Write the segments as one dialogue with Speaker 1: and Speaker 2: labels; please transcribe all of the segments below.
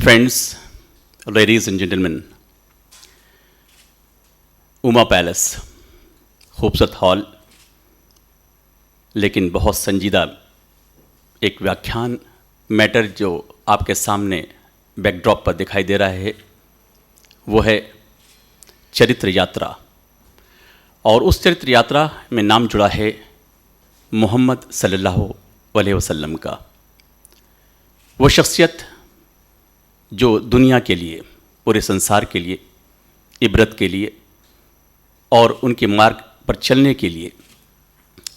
Speaker 1: Friends, ladies and gentlemen, Uma palace खूबसूरत hall, लेकिन बहुत संजीदा एक व्याख्यान मैटर जो आपके सामने बैकड्रॉप पर दिखाई दे रहा है वो है चरित्र यात्रा। और उस चरित्र यात्रा में नाम जुड़ा है मोहम्मद सल्लल्लाहु अलैहि वसल्लम का। वो शख्सियत जो दुनिया के लिए, पूरे संसार के लिए, इबरत के लिए और उनके मार्ग पर चलने के लिए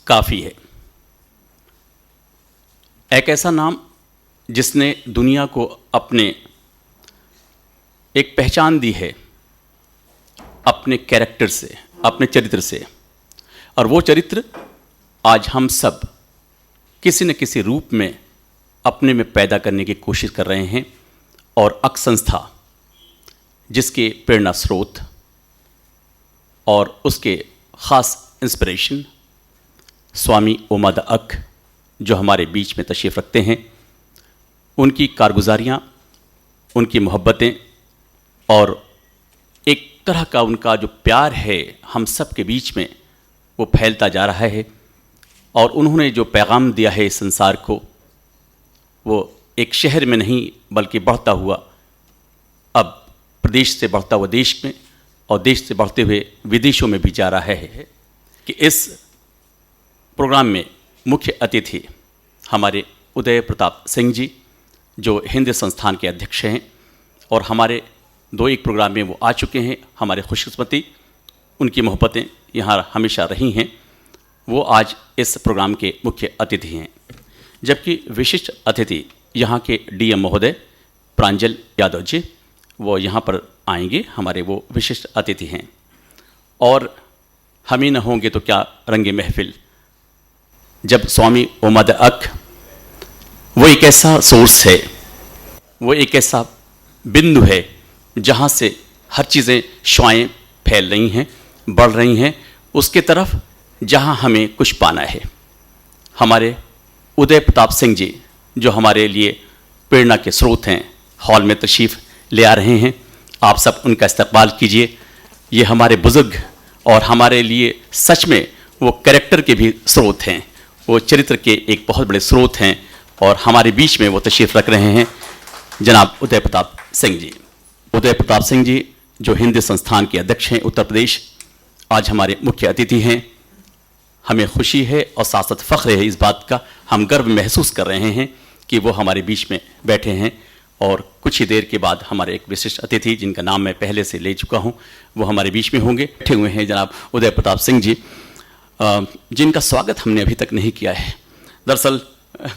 Speaker 1: काफ़ी है। एक ऐसा नाम जिसने दुनिया को अपने एक पहचान दी है अपने कैरेक्टर से, अपने चरित्र से, और वो चरित्र आज हम सब किसी न किसी रूप में अपने में पैदा करने की कोशिश कर रहे हैं। और अक संस्था जिसके प्रेरणा स्रोत और उसके ख़ास इंस्पिरेशन स्वामी उमा द अक जो हमारे बीच में तशरीफ़ रखते हैं, उनकी कारगुजारियाँ, उनकी मोहब्बतें और एक तरह का उनका जो प्यार है हम सब के बीच में वो फैलता जा रहा है। और उन्होंने जो पैगाम दिया है इस संसार को, वो एक शहर में नहीं बल्कि बढ़ता हुआ, अब प्रदेश से बढ़ता हुआ देश में और देश से बढ़ते हुए विदेशों में भी जा रहा है। कि इस प्रोग्राम में मुख्य अतिथि हमारे उदय प्रताप सिंह जी जो हिंदी संस्थान के अध्यक्ष हैं और हमारे एक प्रोग्राम में वो आ चुके हैं। हमारे खुशकिस्मती उनकी मोहब्बतें यहाँ हमेशा रही हैं। वो आज इस प्रोग्राम के मुख्य अतिथि हैं। जबकि विशिष्ट अतिथि यहाँ के डीएम महोदय प्रांजल यादव जी, वो यहाँ पर आएंगे, हमारे वो विशिष्ट अतिथि हैं। और हम ही न होंगे तो क्या रंगे महफिल, जब स्वामी उमा द अक वो एक ऐसा सोर्स है, वो एक ऐसा बिंदु है जहाँ से हर चीज़ें शुआएं फैल रही हैं, बढ़ रही हैं उसके तरफ जहाँ हमें कुछ पाना है। हमारे उदय प्रताप सिंह जी जो हमारे लिए प्रेरणा के स्रोत हैं, हॉल में तशरीफ़ ले आ रहे हैं। आप सब उनका इस्तकबाल कीजिए। ये हमारे बुज़ुर्ग और हमारे लिए सच में वो कैरेक्टर के भी स्रोत हैं, वो चरित्र के एक बहुत बड़े स्रोत हैं और हमारे बीच में वो तशरीफ़ रख रहे हैं जनाब उदय प्रताप सिंह जी। उदय प्रताप सिंह जी जो हिंदी संस्थान के अध्यक्ष हैं उत्तर प्रदेश, आज हमारे मुख्य अतिथि हैं। हमें खुशी है और साथ साथ फ़ख्र है इस बात का, हम गर्व महसूस कर रहे हैं कि वो हमारे बीच में बैठे हैं। और कुछ ही देर के बाद हमारे एक विशिष्ट अतिथि जिनका नाम मैं पहले से ले चुका हूं वो हमारे बीच में होंगे। बैठे हुए हैं जनाब उदय प्रताप सिंह जी, जिनका स्वागत हमने अभी तक नहीं किया है। दरअसल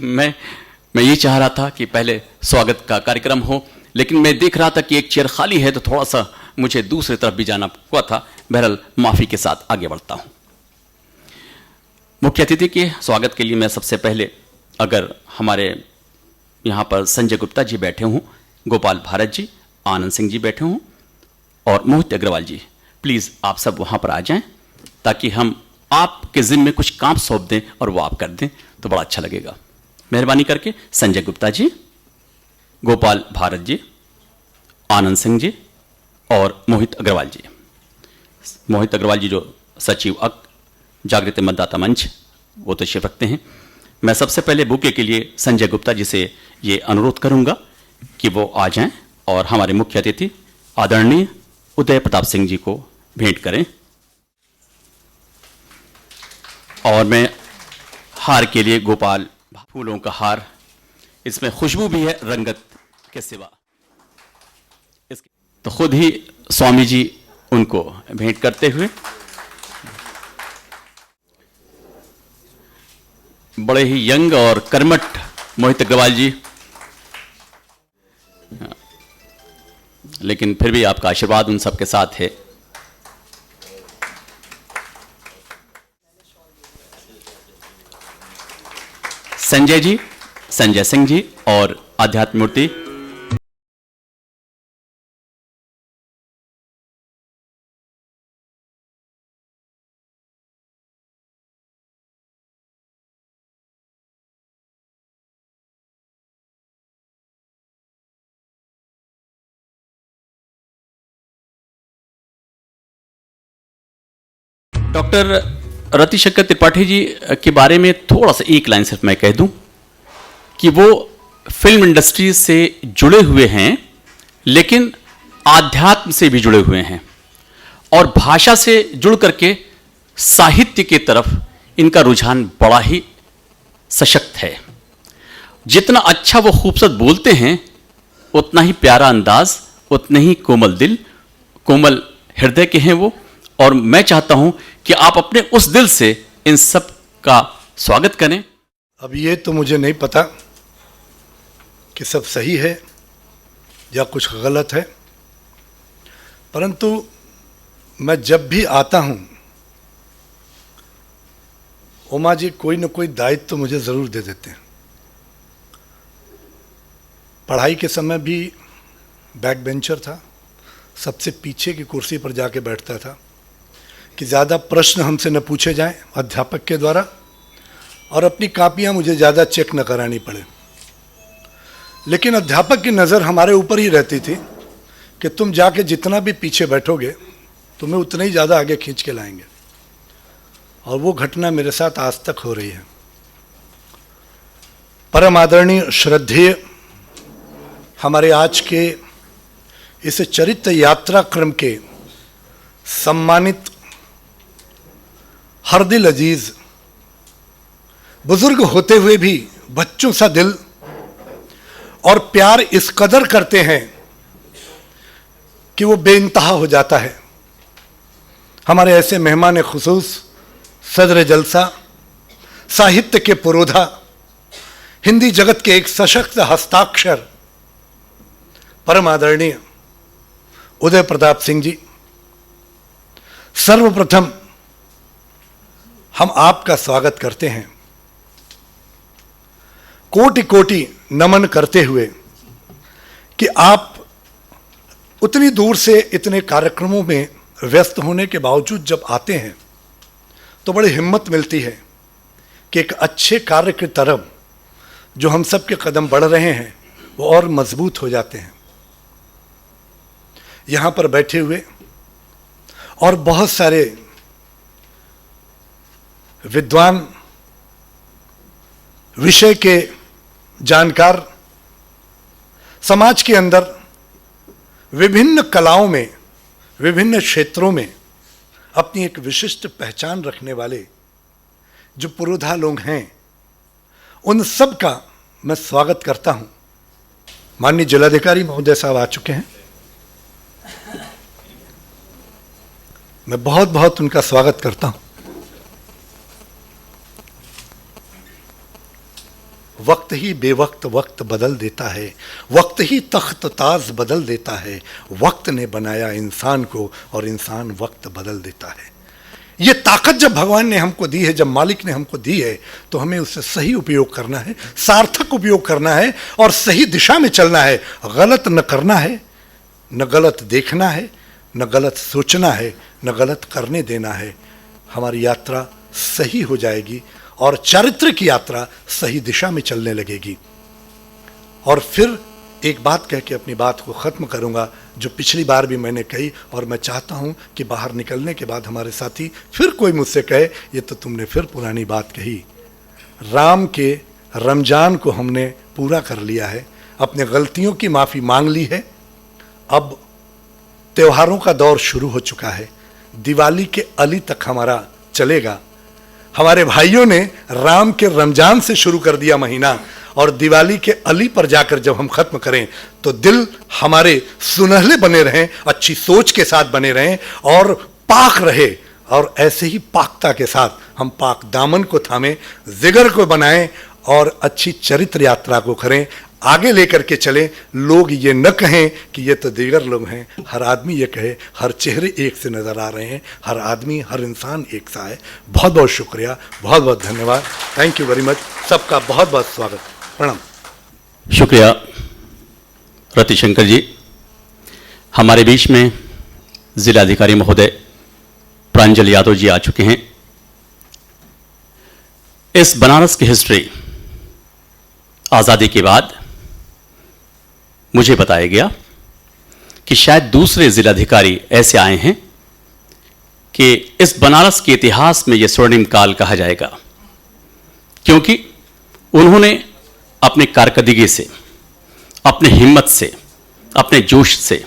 Speaker 1: मैं ये चाह रहा था कि पहले स्वागत का कार्यक्रम हो, लेकिन मैं देख रहा था कि एक चेयर खाली है तो थोड़ा सा मुझे दूसरी तरफ भी जाना हुआ था। बहरहाल माफ़ी के साथ आगे बढ़ता हूँ। मुख्य अतिथि के स्वागत के लिए मैं सबसे पहले, अगर हमारे यहाँ पर संजय गुप्ता जी बैठे हों, गोपाल भारत जी, आनंद सिंह जी बैठे हों और मोहित अग्रवाल जी, प्लीज़ आप सब वहाँ पर आ जाएं ताकि हम आपके ज़िम्मे कुछ काम सौंप दें और वो आप कर दें तो बड़ा अच्छा लगेगा। मेहरबानी करके संजय गुप्ता जी, गोपाल भारत जी, आनंद सिंह जी और मोहित अग्रवाल जी। मोहित अग्रवाल जी जो सचिव अक जागृति मतदाता मंच, वो तशरीफ़ रखते हैं। मैं सबसे पहले बुके के लिए संजय गुप्ता जी से ये अनुरोध करूंगा कि वो आ जाएं और हमारे मुख्य अतिथि आदरणीय उदय प्रताप सिंह जी को भेंट करें। और मैं हार के लिए गोपाल फूलों का हार, इसमें खुशबू भी है रंगत के सिवा, तो खुद ही स्वामी जी उनको भेंट करते हुए, बड़े ही यंग और कर्मठ मोहित अग्रवाल जी, लेकिन फिर भी आपका आशीर्वाद उन सबके साथ है। संजय जी, संजय सिंह जी और आध्यात्म मूर्ति डॉक्टर रतिशंकर त्रिपाठी जी के बारे में थोड़ा सा एक लाइन सिर्फ मैं कह दूं कि वो फिल्म इंडस्ट्री से जुड़े हुए हैं, लेकिन आध्यात्म से भी जुड़े हुए हैं और भाषा से जुड़ करके साहित्य की तरफ इनका रुझान बड़ा ही सशक्त है। जितना अच्छा वो खूबसूरत बोलते हैं, उतना ही प्यारा अंदाज, उतने ही कोमल दिल, कोमल हृदय के हैं वो। और मैं चाहता हूं कि आप अपने उस दिल से इन सब का स्वागत करें।
Speaker 2: अब ये तो मुझे नहीं पता कि सब सही है या कुछ गलत है, परंतु मैं जब भी आता हूं, उमा जी कोई न कोई दायित्व तो मुझे ज़रूर दे देते हैं। पढ़ाई के समय भी बैक बेंचर था, सबसे पीछे की कुर्सी पर जाके बैठता था कि ज़्यादा प्रश्न हमसे न पूछे जाएं अध्यापक के द्वारा, और अपनी कापियां मुझे ज़्यादा चेक न करानी पड़े। लेकिन अध्यापक की नज़र हमारे ऊपर ही रहती थी कि तुम जाके जितना भी पीछे बैठोगे तुम्हें उतना ही ज़्यादा आगे खींच के लाएंगे, और वो घटना मेरे साथ आज तक हो रही है। परम आदरणीय श्रद्धेय हमारे आज के इस चरित्र यात्रा क्रम के सम्मानित हर दिल अजीज, बुजुर्ग होते हुए भी बच्चों सा दिल और प्यार इस कदर करते हैं कि वो बेइंतहा हो जाता है। हमारे ऐसे मेहमान खुसूस, सदर जलसा, साहित्य के पुरोधा, हिंदी जगत के एक सशक्त हस्ताक्षर परम आदरणीय उदय प्रताप सिंह जी, सर्वप्रथम हम आपका स्वागत करते हैं, कोटि कोटि नमन करते हुए कि आप उतनी दूर से इतने कार्यक्रमों में व्यस्त होने के बावजूद जब आते हैं तो बड़ी हिम्मत मिलती है कि एक अच्छे कार्य की तरफ जो हम सब के कदम बढ़ रहे हैं वो और मजबूत हो जाते हैं। यहाँ पर बैठे हुए और बहुत सारे विद्वान, विषय के जानकार, समाज के अंदर विभिन्न कलाओं में, विभिन्न क्षेत्रों में अपनी एक विशिष्ट पहचान रखने वाले जो पुरोधा लोग हैं, उन सब का मैं स्वागत करता हूं। माननीय जिलाधिकारी महोदय साहब आ चुके हैं, मैं बहुत बहुत उनका स्वागत करता हूं। वक्त ही बेवक्त वक्त बदल देता है, वक्त ही तख्त ताज बदल देता है, वक्त ने बनाया इंसान को और इंसान वक्त बदल देता है। ये ताकत जब भगवान ने हमको दी है, जब मालिक ने हमको दी है, तो हमें उससे सही उपयोग करना है, सार्थक उपयोग करना है और सही दिशा में चलना है। गलत न करना है, न गलत देखना है, न गलत सोचना है, न गलत करने देना है। हमारी यात्रा सही हो जाएगी और चरित्र की यात्रा सही दिशा में चलने लगेगी। और फिर एक बात कह के अपनी बात को ख़त्म करूंगा, जो पिछली बार भी मैंने कही, और मैं चाहता हूं कि बाहर निकलने के बाद हमारे साथी फिर कोई मुझसे कहे ये तो तुमने फिर पुरानी बात कही। राम के रमजान को हमने पूरा कर लिया है, अपने गलतियों की माफ़ी मांग ली है। अब त्योहारों का दौर शुरू हो चुका है, दिवाली के अली तक हमारा चलेगा। हमारे भाइयों ने राम के रमजान से शुरू कर दिया महीना, और दिवाली के अली पर जाकर जब हम खत्म करें तो दिल हमारे सुनहले बने रहें, अच्छी सोच के साथ बने रहें और पाक रहे, और ऐसे ही पाकता के साथ हम पाक दामन को थामें, जिगर को बनाएं और अच्छी चरित्र यात्रा को करें, आगे लेकर के चलें। लोग ये न कहें कि ये तो दीगर लोग हैं, हर आदमी ये कहे हर चेहरे एक से नज़र आ रहे हैं, हर आदमी, हर इंसान एक सा है। बहुत बहुत शुक्रिया, बहुत बहुत धन्यवाद, थैंक यू वेरी मच। सबका बहुत बहुत स्वागत, प्रणाम।
Speaker 1: शुक्रिया रतिशंकर जी। हमारे बीच में जिलाधिकारी महोदय प्रांजल यादव जी आ चुके हैं। इस बनारस की हिस्ट्री आज़ादी के बाद मुझे बताया गया कि शायद दूसरे जिलाधिकारी ऐसे आए हैं कि इस बनारस के इतिहास में यह स्वर्णिम काल कहा जाएगा, क्योंकि उन्होंने अपने कारकर्दगी से, अपने हिम्मत से, अपने जोश से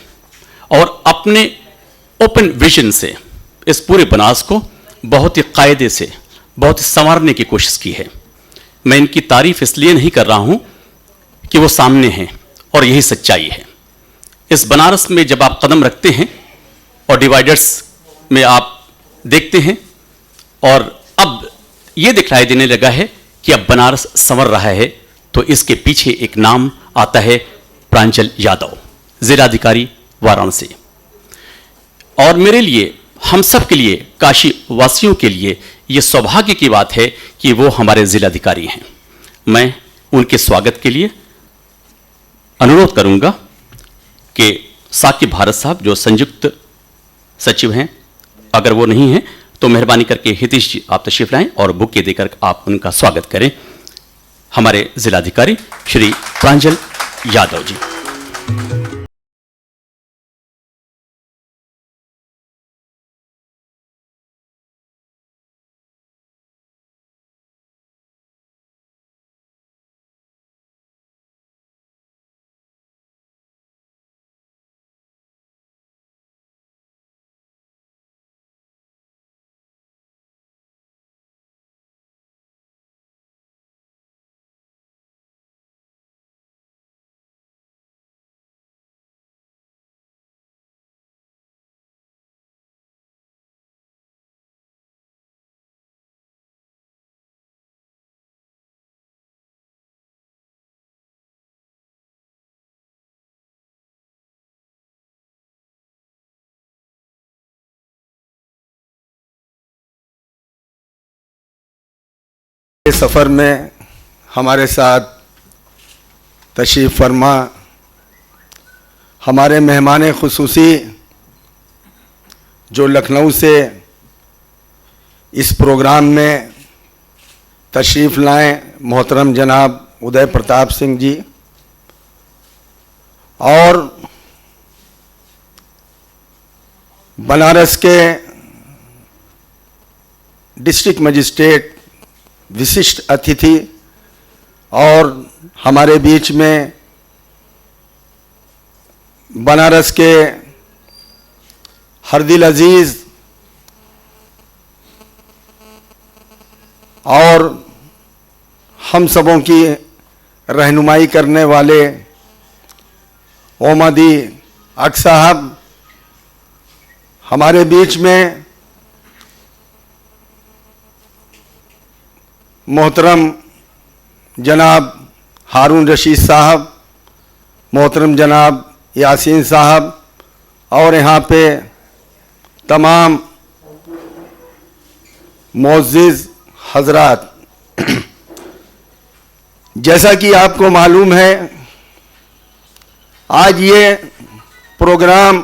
Speaker 1: और अपने ओपन विजन से इस पूरे बनारस को बहुत ही कायदे से, बहुत ही संवारने की कोशिश की है। मैं इनकी तारीफ इसलिए नहीं कर रहा हूं कि वो सामने हैं और यही सच्चाई है। इस बनारस में जब आप कदम रखते हैं और डिवाइडर्स में आप देखते हैं, और अब ये दिखलाई देने लगा है कि अब बनारस संवर रहा है, तो इसके पीछे एक नाम आता है, प्रांजल यादव, जिलाधिकारी वाराणसी। और मेरे लिए, हम सब के लिए, काशी वासियों के लिए यह सौभाग्य की बात है कि वो हमारे जिलाधिकारी हैं। मैं उनके स्वागत के लिए अनुरोध करूंगा कि साकिब भारत साहब जो संयुक्त सचिव हैं, अगर वो नहीं हैं तो मेहरबानी करके हितेश जी आप तशरीफ लाएं और बुके देकर आप उनका स्वागत करें। हमारे जिलाधिकारी श्री प्रांजल यादव जी।
Speaker 3: इस सफ़र में हमारे साथ तशरीफ़ फरमा हमारे मेहमान खुसूसी जो लखनऊ से इस प्रोग्राम में तशरीफ़ लाएं, मोहतरम जनाब उदय प्रताप सिंह जी, और बनारस के डिस्ट्रिक्ट मजिस्ट्रेट विशिष्ट अतिथि, और हमारे बीच में बनारस के हरदिल अजीज़ और हम सबों की रहनुमाई करने वाले ओमदी अक साहब, हमारे बीच में मोहतरम जनाब हारून रशीद साहब, मोहतरम जनाब यासीन साहब, और यहाँ पे तमाम मोअज़्ज़िज़ हज़रात। जैसा कि आपको मालूम है, आज ये प्रोग्राम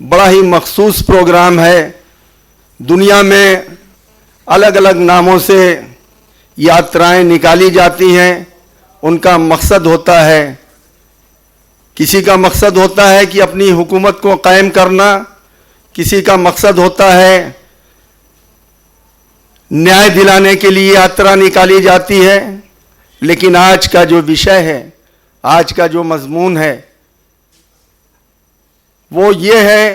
Speaker 3: बड़ा ही मखसूस प्रोग्राम है। दुनिया में अलग अलग नामों से यात्राएं निकाली जाती हैं। उनका मकसद होता है, किसी का मकसद होता है कि अपनी हुकूमत को कायम करना, किसी का मकसद होता है न्याय दिलाने के लिए यात्रा निकाली जाती है। लेकिन आज का जो विषय है, आज का जो मजमून है, वो ये है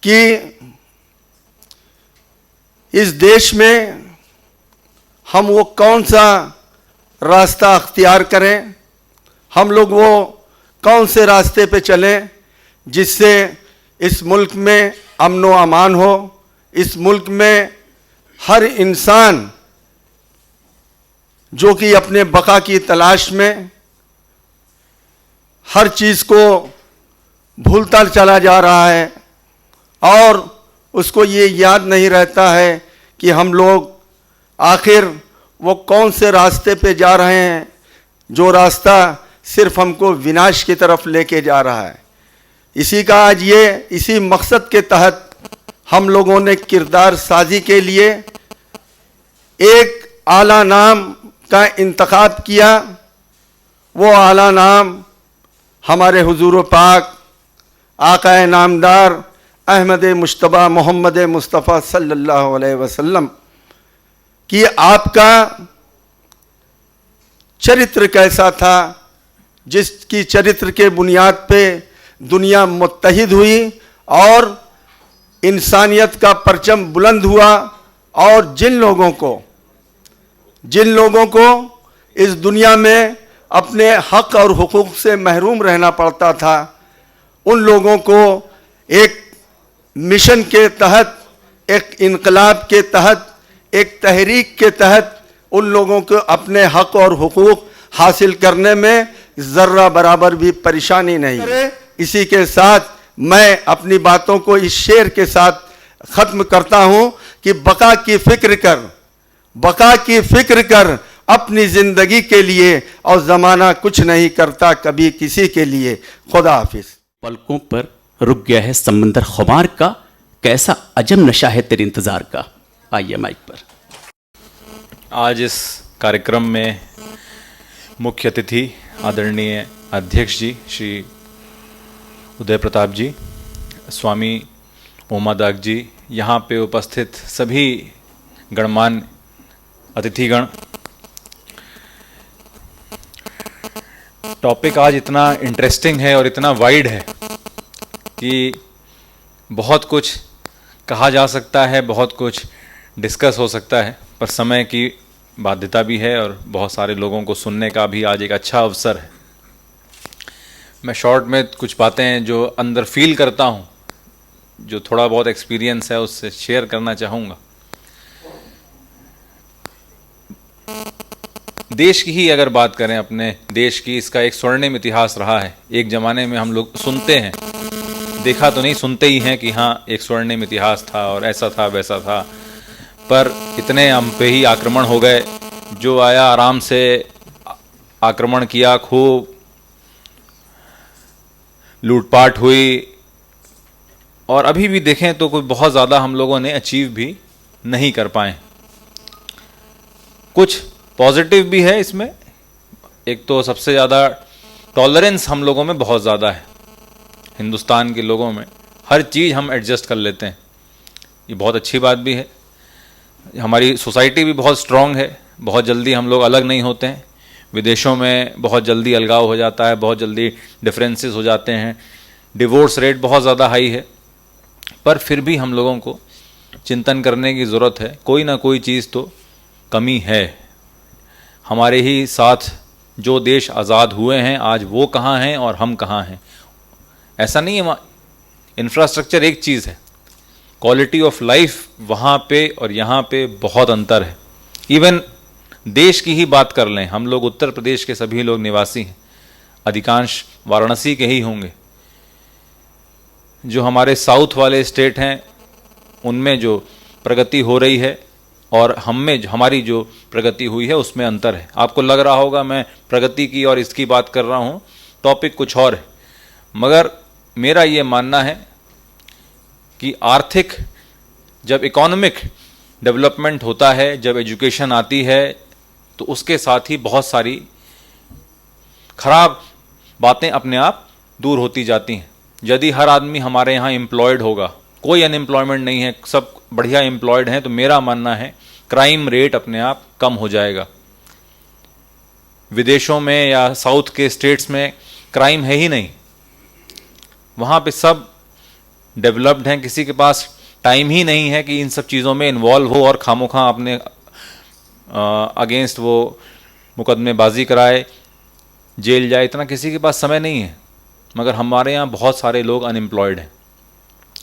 Speaker 3: कि इस देश में हम वो कौन सा रास्ता अख्तियार करें, हम लोग वो कौन से रास्ते पे चलें जिससे इस मुल्क में अमन व अमान हो, इस मुल्क में हर इंसान जो कि अपने बका की तलाश में हर चीज़ को भूलता चला जा रहा है और उसको ये याद नहीं रहता है कि हम लोग आखिर वो कौन से रास्ते पे जा रहे हैं, जो रास्ता सिर्फ हमको विनाश की तरफ लेके जा रहा है। इसी का आज इसी मकसद के तहत हम लोगों ने किरदार साजी के लिए एक आला नाम का इंतखाब किया। वो आला नाम हमारे हुजूर पाक आकाए नामदार अहमद मुश्तबा मोहम्मद मुस्तफ़ा सल्लल्लाहु अलैहि वसल्लम कि आपका चरित्र कैसा था, जिसकी चरित्र के बुनियाद पे दुनिया मुत्तहिद हुई और इंसानियत का परचम बुलंद हुआ। और जिन लोगों को इस दुनिया में अपने हक और हुकूक से महरूम रहना पड़ता था, उन लोगों को एक मिशन के तहत, एक इनकलाब के तहत, एक तहरीक के तहत उन लोगों को अपने हक और हुकूक हासिल करने में ज़र्रा बराबर भी परेशानी नहीं। इसी के साथ मैं अपनी बातों को इस शेर के साथ ख़त्म करता हूँ कि बका की फ़िक्र कर अपनी ज़िंदगी के लिए, और ज़माना कुछ नहीं करता कभी किसी के लिए। खुदा हाफिज़।
Speaker 1: पलकों पर रुक गया है समंदर खुमार का, कैसा अजम नशा है तेरे इंतजार का। आइए माइक पर।
Speaker 4: आज इस कार्यक्रम में मुख्य अतिथि आदरणीय अध्यक्ष जी श्री उदय प्रताप जी, स्वामी ओमादाग जी, यहाँ पे उपस्थित सभी गणमान्य अतिथिगण। टॉपिक आज इतना इंटरेस्टिंग है और इतना वाइड है कि बहुत कुछ कहा जा सकता है, बहुत कुछ डिस्कस हो सकता है, पर समय की बाध्यता भी है और बहुत सारे लोगों को सुनने का भी आज एक अच्छा अवसर है। मैं शॉर्ट में कुछ बातें जो अंदर फील करता हूँ, जो थोड़ा बहुत एक्सपीरियंस है, उससे शेयर करना चाहूँगा। देश की ही अगर बात करें, अपने देश की, इसका एक स्वर्णिम इतिहास रहा है। एक ज़माने में हम लोग सुनते हैं, देखा तो नहीं, सुनते ही हैं कि हाँ एक स्वर्णिम इतिहास था और ऐसा था वैसा था, पर इतने हम पे ही आक्रमण हो गए। जो आया आराम से आक्रमण किया, खूब लूटपाट हुई, और अभी भी देखें तो कोई बहुत ज़्यादा हम लोगों ने अचीव भी नहीं कर पाए। कुछ पॉजिटिव भी है इसमें। एक तो सबसे ज़्यादा टॉलरेंस हम लोगों में बहुत ज़्यादा है, हिंदुस्तान के लोगों में हर चीज़ हम एडजस्ट कर लेते हैं, ये बहुत अच्छी बात भी है। हमारी सोसाइटी भी बहुत स्ट्रॉन्ग है, बहुत जल्दी हम लोग अलग नहीं होते हैं। विदेशों में बहुत जल्दी अलगाव हो जाता है, बहुत जल्दी डिफरेंसेस हो जाते हैं, डिवोर्स रेट बहुत ज़्यादा हाई है, पर फिर भी हम लोगों को चिंतन करने की ज़रूरत है। कोई ना कोई चीज़ तो कमी है। हमारे ही साथ जो देश आज़ाद हुए हैं, आज वो कहाँ हैं और हम कहाँ हैं। ऐसा नहीं है, इंफ्रास्ट्रक्चर एक चीज़ है, क्वालिटी ऑफ लाइफ वहाँ पे और यहाँ पे बहुत अंतर है। इवन देश की ही बात कर लें, हम लोग उत्तर प्रदेश के सभी लोग निवासी हैं, अधिकांश वाराणसी के ही होंगे। जो हमारे साउथ वाले स्टेट हैं उनमें जो प्रगति हो रही है और हम में हमारी जो प्रगति हुई है उसमें अंतर है। आपको लग रहा होगा मैं प्रगति की और इसकी बात कर रहा हूँ, टॉपिक कुछ और है, मगर मेरा ये मानना है कि आर्थिक, जब इकोनॉमिक डेवलपमेंट होता है, जब एजुकेशन आती है, तो उसके साथ ही बहुत सारी खराब बातें अपने आप दूर होती जाती हैं। यदि हर आदमी हमारे यहाँ एम्प्लॉयड होगा, कोई अनएम्प्लॉयमेंट नहीं है, सब बढ़िया एम्प्लॉयड हैं, तो मेरा मानना है क्राइम रेट अपने आप कम हो जाएगा। विदेशों में या साउथ के स्टेट्स में क्राइम है ही नहीं, वहाँ पे सब डेवलप्ड हैं, किसी के पास टाइम ही नहीं है कि इन सब चीज़ों में इन्वॉल्व हो और खामोखा अपने अगेंस्ट वो मुकदमेबाजी कराए, जेल जाए, इतना किसी के पास समय नहीं है। मगर हमारे यहाँ बहुत सारे लोग अनएम्प्लॉयड हैं,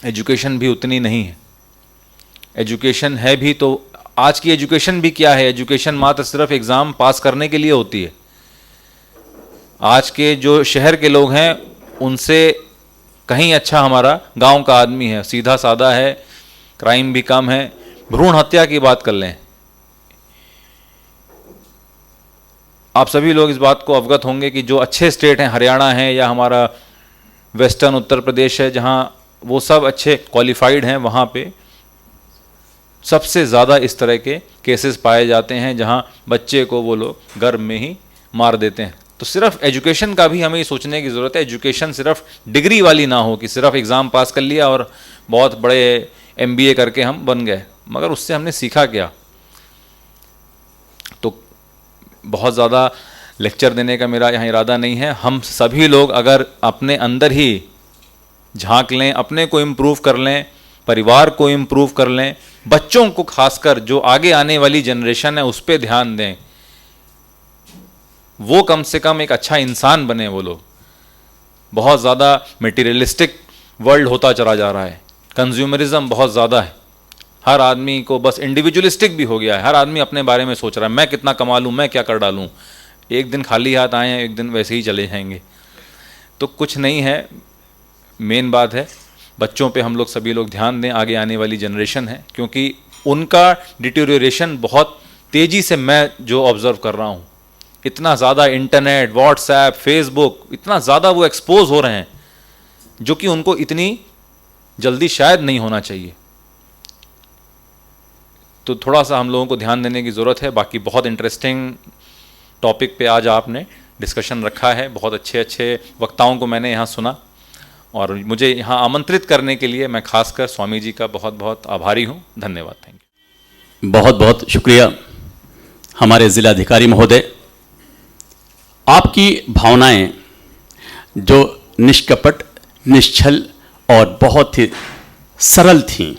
Speaker 4: एजुकेशन भी उतनी नहीं है। एजुकेशन है भी तो आज की एजुकेशन भी क्या है, एजुकेशन मात्र सिर्फ एग्ज़ाम पास करने के लिए होती है। आज के जो शहर के लोग हैं उनसे कहीं अच्छा हमारा गांव का आदमी है, सीधा सादा है, क्राइम भी कम है। भ्रूण हत्या की बात कर लें, आप सभी लोग इस बात को अवगत होंगे कि जो अच्छे स्टेट हैं, हरियाणा है या हमारा वेस्टर्न उत्तर प्रदेश है, जहाँ वो सब अच्छे क्वालिफाइड हैं, वहाँ पे सबसे ज़्यादा इस तरह के केसेस पाए जाते हैं, जहाँ बच्चे को वो लोग गर्भ में ही मार देते हैं। तो तो सिर्फ एजुकेशन का भी हमें ये सोचने की ज़रूरत है, एजुकेशन सिर्फ डिग्री वाली ना हो कि सिर्फ एग्ज़ाम पास कर लिया और बहुत बड़े MBA करके हम बन गए, मगर उससे हमने सीखा क्या। तो बहुत ज़्यादा लेक्चर देने का मेरा यहाँ इरादा नहीं है। हम सभी लोग अगर अपने अंदर ही झांक लें, अपने को इम्प्रूव कर लें, परिवार को इम्प्रूव कर लें, बच्चों को खासकर जो आगे आने वाली जनरेशन है उस पर ध्यान दें, वो कम से कम एक अच्छा इंसान बने। वो लोग बहुत ज़्यादा मटेरियलिस्टिक वर्ल्ड होता चला जा रहा है, कंज्यूमरिज्म बहुत ज़्यादा है, हर आदमी को बस इंडिविजुअलिस्टिक भी हो गया है, हर आदमी अपने बारे में सोच रहा है मैं कितना कमा लूँ, मैं क्या कर डालूँ, एक दिन खाली हाथ आए हैं, एक दिन वैसे ही चले जाएंगे, तो कुछ नहीं है। मेन बात है बच्चों पे हम लोग सभी लोग ध्यान दें, आगे आने वाली जनरेशन है, क्योंकि उनका डिटेरियोरेशन बहुत तेज़ी से, मैं जो ऑब्ज़र्व कर रहा हूँ, इतना ज़्यादा इंटरनेट, व्हाट्सएप, फेसबुक, इतना ज़्यादा वो एक्सपोज हो रहे हैं जो कि उनको इतनी जल्दी शायद नहीं होना चाहिए। तो थोड़ा सा हम लोगों को ध्यान देने की ज़रूरत है। बाकी बहुत इंटरेस्टिंग टॉपिक पे आज आपने डिस्कशन रखा है, बहुत अच्छे अच्छे वक्ताओं को मैंने यहाँ सुना, और मुझे यहाँ आमंत्रित करने के लिए मैं खासकर स्वामी जी का बहुत बहुत आभारी हूँ। धन्यवाद। Thank you.
Speaker 1: बहुत बहुत शुक्रिया हमारे ज़िलाधिकारी महोदय। आपकी भावनाएं जो निष्कपट, निश्छल और बहुत ही सरल थीं।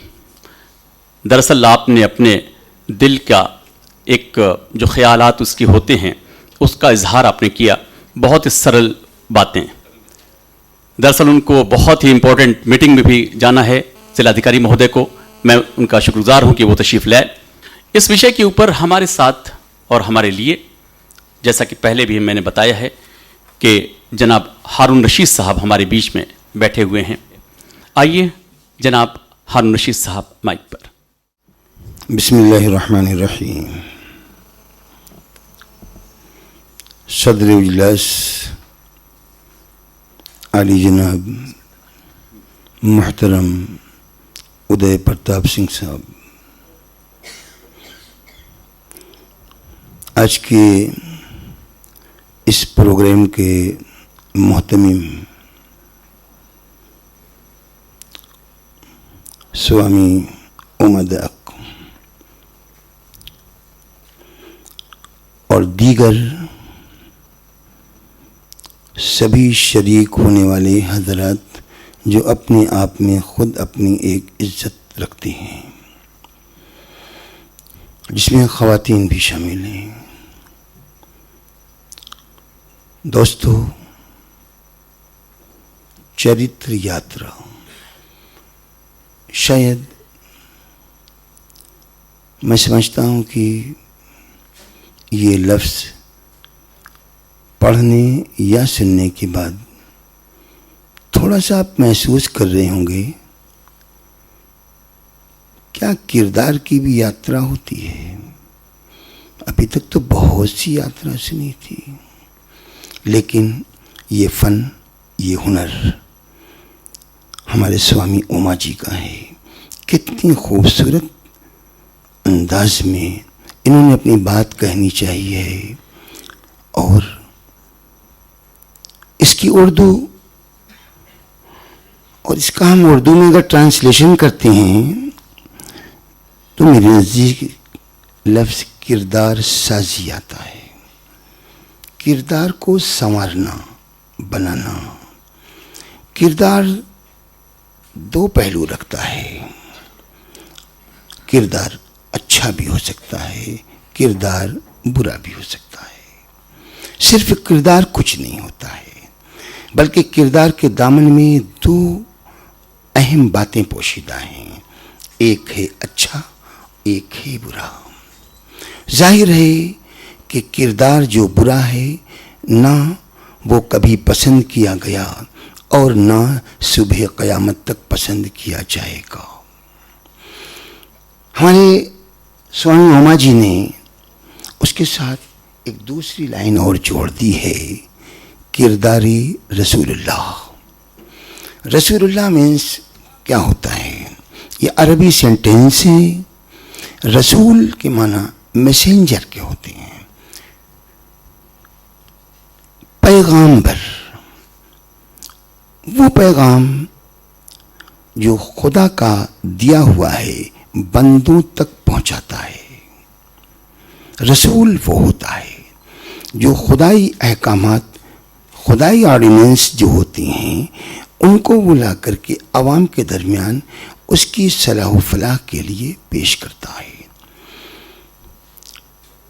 Speaker 1: दरअसल आपने अपने दिल का एक जो ख्यालात उसकी होते हैं उसका इजहार आपने किया, बहुत ही सरल बातें। दरअसल उनको बहुत ही इम्पोर्टेंट मीटिंग में भी जाना है, जिलाधिकारी महोदय को मैं उनका शुक्रगुजार हूं कि वो तशरीफ़ लाए। इस विषय के ऊपर हमारे साथ और हमारे लिए, जैसा कि पहले भी मैंने बताया है कि जनाब हारून रशीद साहब हमारे बीच में बैठे हुए हैं। आइए जनाब हारून रशीद साहब माइक पर।
Speaker 5: बिस्मिल्लाहिर्रहमानिर्रहीम। सदर इजलास आली जनाब मुहतरम उदय प्रताप सिंह साहब, आज के इस प्रोग्राम के मोहतमिम स्वामी उमदक और दीगर सभी शरीक होने वाले हजरात जो अपने आप में खुद अपनी एक इज्जत रखते हैं, जिसमें ख़वातीन भी शामिल हैं। दोस्तों, चरित्र यात्रा शायद मैं समझता हूँ कि ये लफ्ज़ पढ़ने या सुनने के बाद थोड़ा सा आप महसूस कर रहे होंगे, क्या किरदार की भी यात्रा होती है। अभी तक तो बहुत सी यात्रा सुनी थी, लेकिन ये फ़न, ये हुनर हमारे स्वामी उमा जी का है। कितनी खूबसूरत अंदाज में इन्होंने अपनी बात कहनी चाहिए, और इसकी उर्दू, और इसका हम उर्दू में अगर ट्रांसलेशन करते हैं तो मेरे नज़दीक लफ्ज़ किरदार साजी आता है। किरदार को संवारना, बनाना। किरदार दो पहलू रखता है। किरदार अच्छा भी हो सकता है, किरदार बुरा भी हो सकता है। सिर्फ किरदार कुछ नहीं होता है, बल्कि किरदार के दामन में दो अहम बातें पोशीदा हैं। एक है अच्छा, एक है बुरा। जाहिर है कि किरदार जो बुरा है, ना वो कभी पसंद किया गया और ना सुबह क़यामत तक पसंद किया जाएगा। हमारे स्वामी उमा जी ने उसके साथ एक दूसरी लाइन और जोड़ दी है, किरदारी रसूलुल्लाह। रसूलुल्लाह मीन्स क्या होता है? ये अरबी सेंटेंस है। रसूल के माना मैसेंजर के होते हैं, पैगाम्बर वो पैगाम जो खुदा का दिया हुआ है बंदों तक पहुंचाता है। रसूल वो होता है जो खुदाई अहकामात, खुदाई ऑर्डिनेंस जो होती हैं उनको बुला करके अवाम के दरमियान उसकी सलाह फलाह के लिए पेश करता है।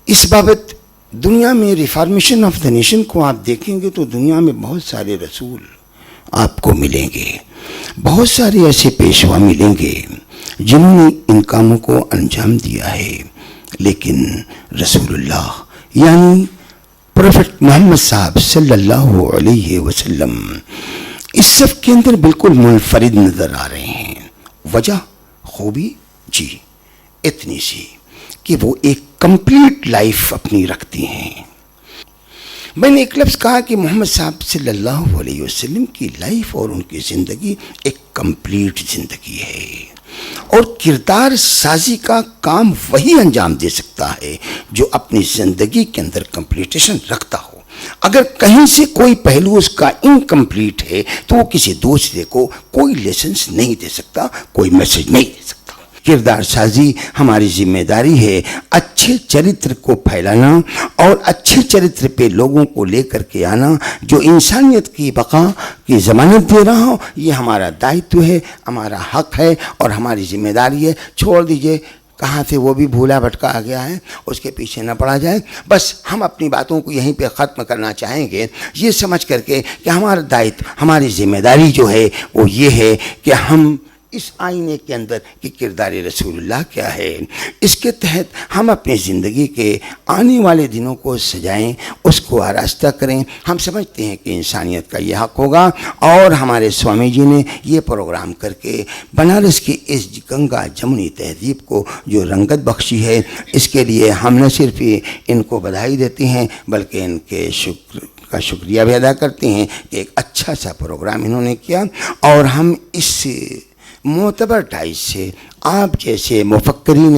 Speaker 5: इस बाबत दुनिया में रिफॉर्मेशन ऑफ द नेशन को आप देखेंगे तो दुनिया में बहुत सारे रसूल आपको मिलेंगे, बहुत सारे ऐसे पेशवा मिलेंगे जिन्होंने इन कामों को अंजाम दिया है। लेकिन रसूलुल्लाह यानी प्रोफेट मोहम्मद साहब सल्लल्लाहु अलैहि वसल्लम इस सब के अंदर बिल्कुल मुनफरिद नजर आ रहे हैं। वजह खूबी जी इतनी सी कि वो एक कंप्लीट लाइफ अपनी रखती हैं। मैंने एक लफ्ज़ कहा कि मोहम्मद साहब सल्लल्लाहु अलैहि वसल्लम की लाइफ और उनकी ज़िंदगी एक कंप्लीट ज़िंदगी है और किरदार साजी का काम वही अंजाम दे सकता है जो अपनी ज़िंदगी के अंदर कंप्लीटेशन रखता हो। अगर कहीं से कोई पहलू उसका इनकम्प्लीट है तो वो किसी दूसरे को कोई लेसन्स नहीं दे सकता, कोई मैसेज नहीं दे सकता। किरदार साजी हमारी जिम्मेदारी है अच्छे चरित्र को फैलाना और अच्छे चरित्र पे लोगों को लेकर के आना जो इंसानियत की बका की ज़मानत दे रहा हो। ये हमारा दायित्व है, हमारा हक है और हमारी जिम्मेदारी है। छोड़ दीजिए कहाँ से वो भी भूला भटका आ गया है, उसके पीछे न पड़ा जाए। बस हम अपनी बातों को यहीं पे ख़त्म करना चाहेंगे ये समझ करके कि हमारा दायित्व, हमारी जिम्मेदारी जो है वो ये है कि हम इस आईने के अंदर कि किरदार रसूलुल्लाह क्या है, इसके तहत हम अपनी ज़िंदगी के आने वाले दिनों को सजाएं, उसको आरास्ता करें। हम समझते हैं कि इंसानियत का यह हक होगा और हमारे स्वामी जी ने ये प्रोग्राम करके बनारस की इस गंगा जमुनी तहजीब को जो रंगत बख्शी है, इसके लिए हम न सिर्फ इनको बधाई देते हैं बल्कि इनके शुक्रिया भी अदा करते हैं कि एक अच्छा सा प्रोग्राम इन्होंने किया। और हम इस मोतबर टाइज से आप जैसे मुफक्करीन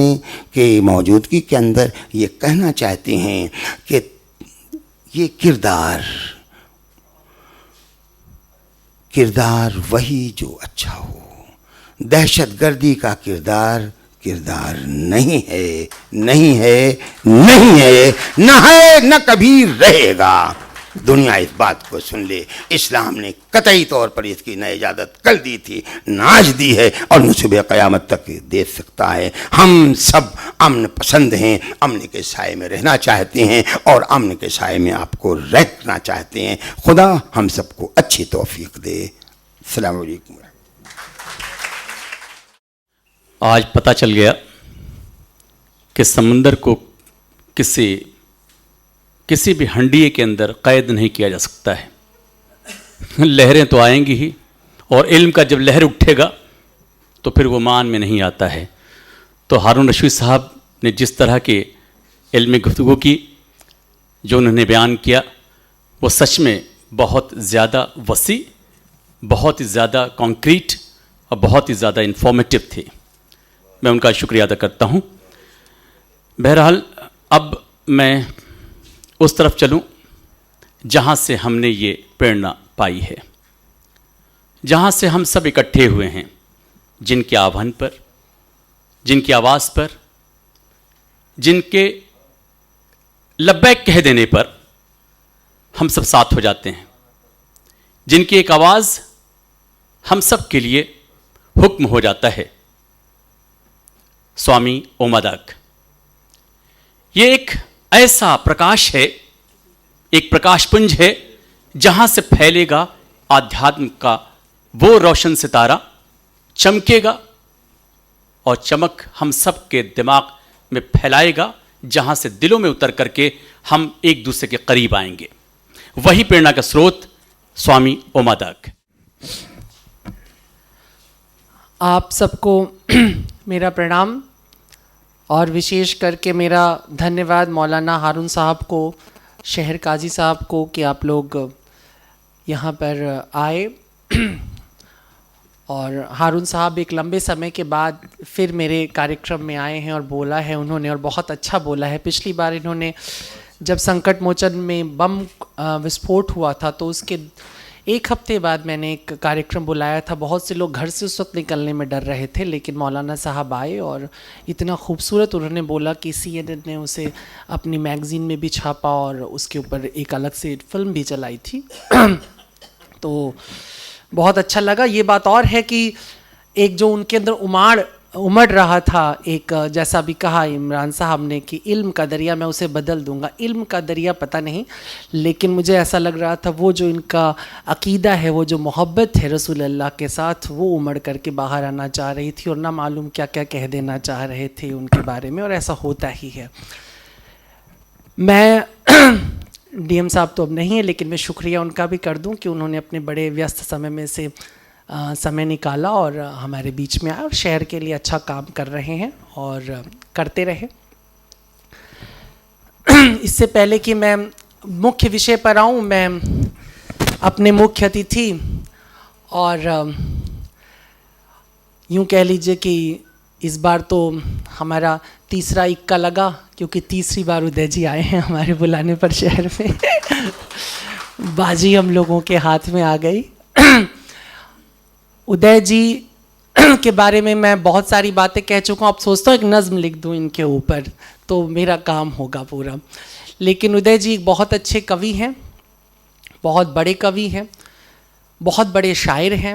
Speaker 5: के मौजूदगी के अंदर ये कहना चाहते हैं कि ये किरदार वही जो अच्छा हो। दहशतगर्दी का किरदार नहीं है, नहीं है, नहीं है, न है, न कभी रहेगा। दुनिया इस बात को सुन ले, इस्लाम ने कतई तौर पर इसकी न इजाज़त कल दी थी, न आज दी है और न सुबह क़यामत तक दे सकता है। हम सब अमन पसंद हैं, अमन के साए में रहना चाहते हैं और अमन के साए में आपको रखना चाहते हैं। खुदा हम सबको अच्छी तौफीक दे। अस्सलामु अलैकुम।
Speaker 1: आज पता चल गया कि समंदर को किसी भी हंडिये के अंदर कैद नहीं किया जा सकता है। लहरें तो आएंगी ही और इल्म का जब लहर उठेगा तो फिर वो मान में नहीं आता है। तो हारून रशीद साहब ने जिस तरह के इल्मी गुफ्तगू की, जो उन्होंने बयान किया, वो सच में बहुत ज़्यादा वसी, बहुत ही ज़्यादा कॉन्क्रीट और बहुत ही ज़्यादा इन्फॉर्मेटिव थी। मैं उनका शुक्रिया अदा करता हूँ। बहरहाल अब मैं उस तरफ चलूं जहां से हमने ये प्रेरणा पाई है, जहां से हम सब इकट्ठे हुए हैं, जिनके आह्वान पर, जिनकी आवाज़ पर, जिनके लब्बैक कह देने पर हम सब साथ हो जाते हैं, जिनकी एक आवाज़ हम सब के लिए हुक्म हो जाता है। स्वामी ओमादाक ये एक ऐसा प्रकाश है, एक प्रकाशपुंज है जहां से फैलेगा आध्यात्म का वो रोशन सितारा, चमकेगा और चमक हम सब के दिमाग में फैलाएगा, जहां से दिलों में उतर करके हम एक दूसरे के करीब आएंगे। वही प्रेरणा का स्रोत स्वामी ओमादाक।
Speaker 6: आप सबको मेरा प्रणाम और विशेष करके मेरा धन्यवाद मौलाना हारून साहब को, शहर काजी साहब को कि आप लोग यहाँ पर आए। और हारून साहब एक लंबे समय के बाद फिर मेरे कार्यक्रम में आए हैं और बोला है उन्होंने, और बहुत अच्छा बोला है। पिछली बार इन्होंने जब संकट मोचन में बम विस्फोट हुआ था तो उसके 1 हफ्ते बाद मैंने एक कार्यक्रम बुलाया था। बहुत से लोग घर से उस वक्त निकलने में डर रहे थे, लेकिन मौलाना साहब आए और इतना खूबसूरत उन्होंने बोला कि CNN ने उसे अपनी मैगज़ीन में भी छापा और उसके ऊपर एक अलग से फिल्म भी चलाई थी। तो बहुत अच्छा लगा। ये बात और है कि एक जो उनके अंदर उमड़ रहा था, एक जैसा भी कहा इमरान साहब ने कि इल्म का दरिया मैं उसे बदल दूंगा। इल्म का दरिया पता नहीं, लेकिन मुझे ऐसा लग रहा था वो जो इनका अकीदा है, वो जो मोहब्बत है रसूल अल्लाह के साथ, वो उमड़ करके बाहर आना चाह रही थी और ना मालूम क्या क्या कह देना चाह रहे थे उनके बारे में, और ऐसा होता ही है। मैं DM साहब तो अब नहीं है, लेकिन मैं शुक्रिया उनका भी कर दूं कि उन्होंने अपने बड़े व्यस्त समय में से समय निकाला और हमारे बीच में आए और शहर के लिए अच्छा काम कर रहे हैं और करते रहे। इससे पहले कि मैं मुख्य विषय पर आऊँ, मैं अपने मुख्य अतिथि और यूँ कह लीजिए कि इस बार तो हमारा तीसरा इक्का लगा, क्योंकि तीसरी बार उदय जी आए हैं हमारे बुलाने पर शहर में। बाजी हम लोगों के हाथ में आ गई। उदय जी के बारे में मैं बहुत सारी बातें कह चुका हूँ। अब सोचता हूँ एक नज़्म लिख दूँ इनके ऊपर तो मेरा काम होगा पूरा। लेकिन उदय जी एक बहुत अच्छे कवि हैं, बहुत बड़े कवि हैं, बहुत बड़े शायर हैं